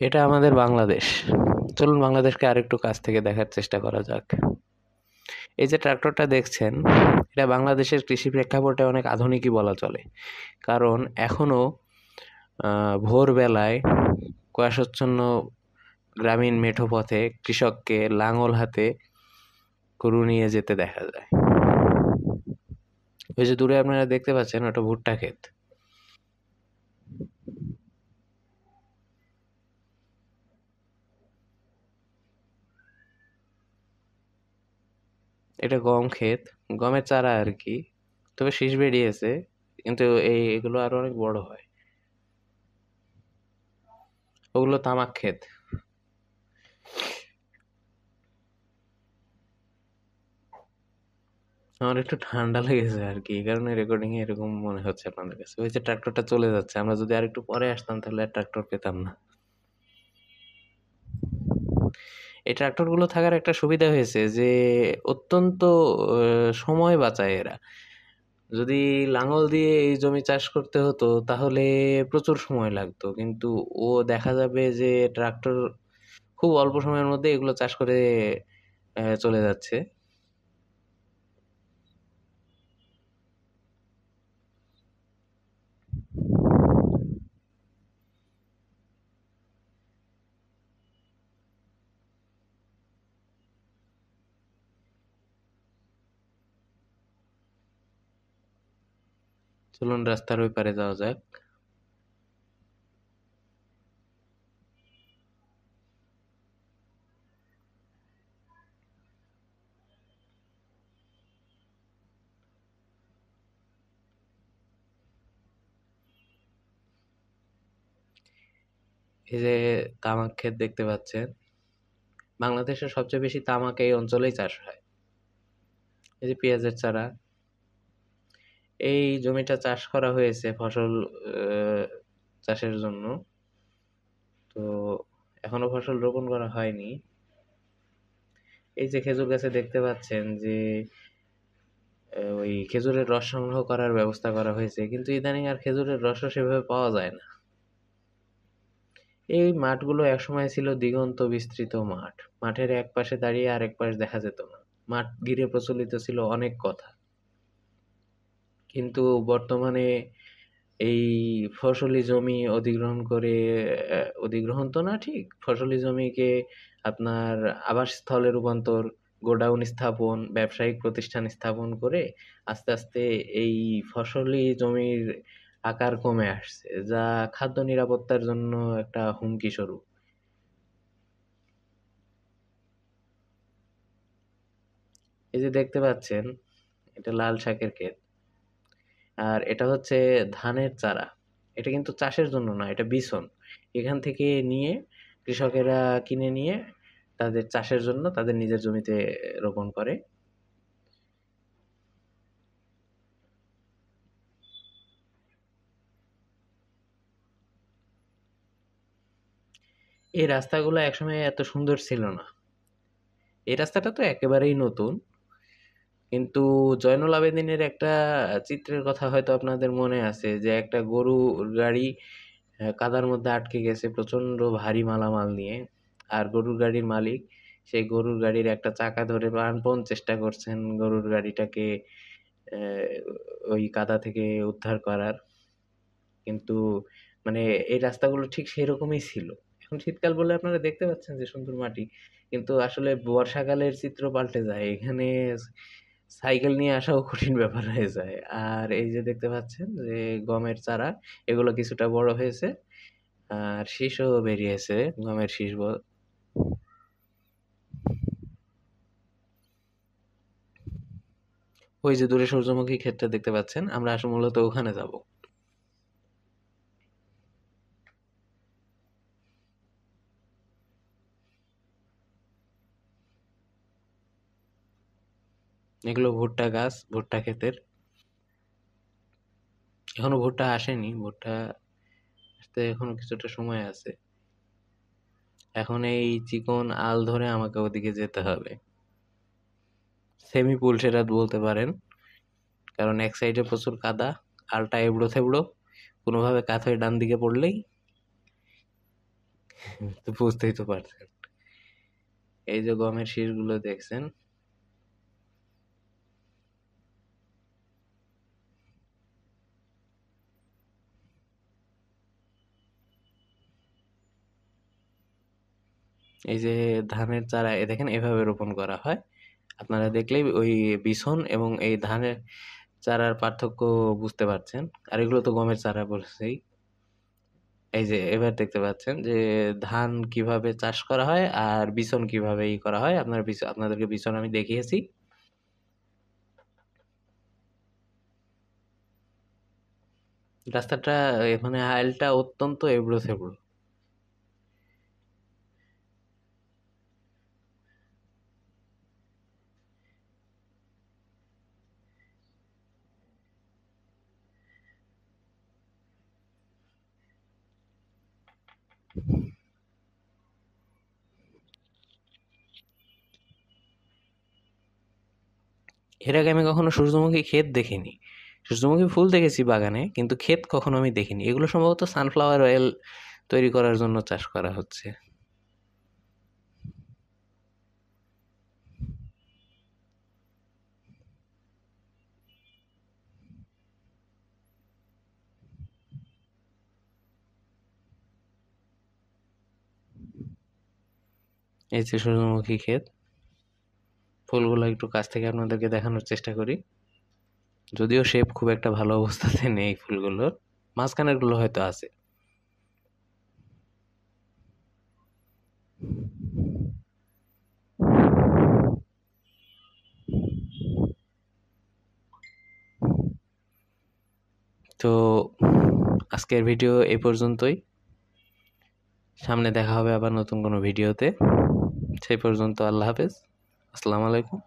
এটা আমাদের বাংলাদেশ। চলুন বাংলাদেশকে আরেকটু কাছ থেকে দেখার চেষ্টা করা যাক। এই যে ট্রাক্টরটা দেখছেন, এটা বাংলাদেশের কৃষি প্রেক্ষাপটে অনেক আধুনিকই বলা চলে। কারণ এখনও ভোরবেলায় কুয়াশাচ্ছন্ন গ্রামীণ মেঠো পথে কৃষককে লাঙল হাতে গরু নিয়ে যেতে দেখা যায়। ওই যে দূরে আপনারা দেখতে পাচ্ছেন, ওটা ভুট্টা ক্ষেত। এটা গম ক্ষেত, গমের চারা আর কি। তবে শীষ বেরিয়েছে, কিন্তু এগুলো আরো অনেক বড় হয়। ওগুলো তামাক ক্ষেত। আমার একটু ঠান্ডা লেগেছে আর কি, এই কারণে রেকর্ডিং এ এরকম মনে হচ্ছে আপনাদের কাছে। ওই যে ট্রাক্টরটা চলে যাচ্ছে, আমরা যদি আরেকটু পরে আসতাম তাহলে আর ট্রাক্টর পেতাম না। এই ট্রাক্টর গুলো থাকার একটা সুবিধা হয়েছে যে অত্যন্ত সময় বাঁচায় এরা। যদি লাঙল দিয়ে এই জমি চাষ করতে হতো তাহলে প্রচুর সময় লাগতো, কিন্তু ও দেখা যাবে যে ট্রাক্টর খুব অল্প সময়ের মধ্যে এগুলো চাষ করে চলে যাচ্ছে। চলুন রাস্তার ওই পারে যাওয়া যাক। এই যে তামাক ক্ষেত দেখতে পাচ্ছেন, বাংলাদেশের সবচেয়ে বেশি তামাক এই অঞ্চলেই চাষ হয়। এই যে পেঁয়াজের চারা, এই জমিটা চাষ করা হয়েছে ফসল চাষের জন্য। তো এখনো ফসল রোপণ করা হয়নি। এই যে খেজুর গাছে দেখতে পাচ্ছেন যে ওই খেজুরের রস সংগ্রহ করার ব্যবস্থা করা হয়েছে, কিন্তু ইদানিং আর খেজুরের রসও সেভাবে পাওয়া যায় না। এই মাঠগুলো একসময় ছিল দিগন্ত বিস্তৃত মাঠ। মাঠের এক পাশে দাঁড়িয়ে আরেক পাশ দেখা যেত না। মাঠ ঘিরে প্রচলিত ছিল অনেক কথা। কিন্তু বর্তমানে এই ফসলি জমি অধিগ্রহণ করে, অধিগ্রহণ তো না ঠিক, ফসলি জমিকে আপনার আবাসস্থলে রূপান্তর, গোডাউন স্থাপন, ব্যবসায়িক প্রতিষ্ঠান স্থাপন করে আস্তে আস্তে এই ফসলি জমির আকার কমে আসছে, যা খাদ্য নিরাপত্তার জন্য একটা হুমকি স্বরূপ। এই যে দেখতে পাচ্ছেন, এটা লাল শাকের ক্ষেত। আর এটা হচ্ছে ধানের চারা। এটা কিন্তু চাষের জন্য না, এটা বিছন। এখান থেকে নিয়ে কৃষকেরা কিনে নিয়ে তাদের চাষের জন্য তাদের নিজের জমিতে রোপণ করে। এই রাস্তাগুলো একসময় এত সুন্দর ছিল না। এই রাস্তাটা তো একেবারেই নতুন। কিন্তু জয়নুল আবেদিনের একটা চিত্রের কথা হয়তো আপনাদের মনে আছে, যে একটা গরুর গাড়ি কাদার মধ্যে আটকে গেছে প্রচন্ড ভারী মালামাল নিয়ে। আর গরুর গাড়ির মালিক সেই গরুর গাড়ির একটা চাকা ধরে প্রাণপণ চেষ্টা করছেন গরুর গাড়িটাকে আহ, ওই কাদা থেকে উদ্ধার করার। কিন্তু মানে এই রাস্তাগুলো ঠিক সেরকমই ছিল। এখন শীতকাল বলে আপনারা দেখতে পাচ্ছেন যে সুন্দর মাটি, কিন্তু আসলে বর্ষাকালের চিত্র পাল্টে যায় এখানে। সাইকেল নিয়ে আসাও কঠিন ব্যাপার হয়ে যায়। আর এই যে দেখতে পাচ্ছেন যে গমের চারা, এগুলো কিছুটা বড় হয়েছে, আর শীষও বেরিয়েছে, গমের শীষ ওই যে দূরে সূর্যমুখী ক্ষেতটা দেখতে পাচ্ছেন, আমরা আসলে মূলত ওখানে যাব। এগুলো ভুট্টা গাছ, ভুট্টা ক্ষেতের। এখনো ভুট্টা আসেনি, ভুট্টা আসতে এখনো কিছুটা সময় আছে। এখন এই চিকন আল ধরে আমাকে ওদিকে যেতে হবে। সেমি পুল সেরাত বলতে পারেন, কারণ এক সাইডে প্রচুর কাদা, আলটা এবড়ো থেবড়ো, কোনোভাবে কাত হয়ে ডান দিকে পড়লেই তো বুঝতেই তো পারছেন। এই যে গমের শীষগুলো দেখছেন, এই যে ধানের চারা দেখেন এভাবে রোপণ করা হয়। আপনারা দেখলেই ওই বিছন এবং এই ধানের চারার পার্থক্য বুঝতে পারছেন। আর এগুলো তো গমের চারা বলছেই। এই যে এবার দেখতে পাচ্ছেন যে ধান কিভাবে চাষ করা হয় আর বিছন কিভাবে করা হয়। আপনাদেরকে বিছন আমি দেখিয়েছি। রাস্তাটা মানে হাইলটা অত্যন্ত এবড়ো থেবড়ো। এর আগে আমি কখনো সূর্যমুখী ক্ষেত দেখিনি। সূর্যমুখী ফুল দেখেছি বাগানে, কিন্তু ক্ষেত কখনো আমি দেখিনি। এগুলো সম্ভবত সানফ্লাওয়ার অয়েল তৈরি করার জন্য চাষ করা হচ্ছে। এই যে সূর্যমুখী ক্ষেত, ফুলগুলো একটু কাছ থেকে আপনাদেরকে দেখানোর চেষ্টা করি। যদিও শেপ খুব একটা ভালো অবস্থাতে নেই ফুলগুলোর, মাঝখানের গুলো হয়তো আছে। তো আজকের ভিডিও এই পর্যন্তই। সামনে দেখা হবে আবার নতুন কোনো ভিডিওতে। সেই পর্যন্ত আল্লাহ হাফেজ। আসসালামু আলাইকুম।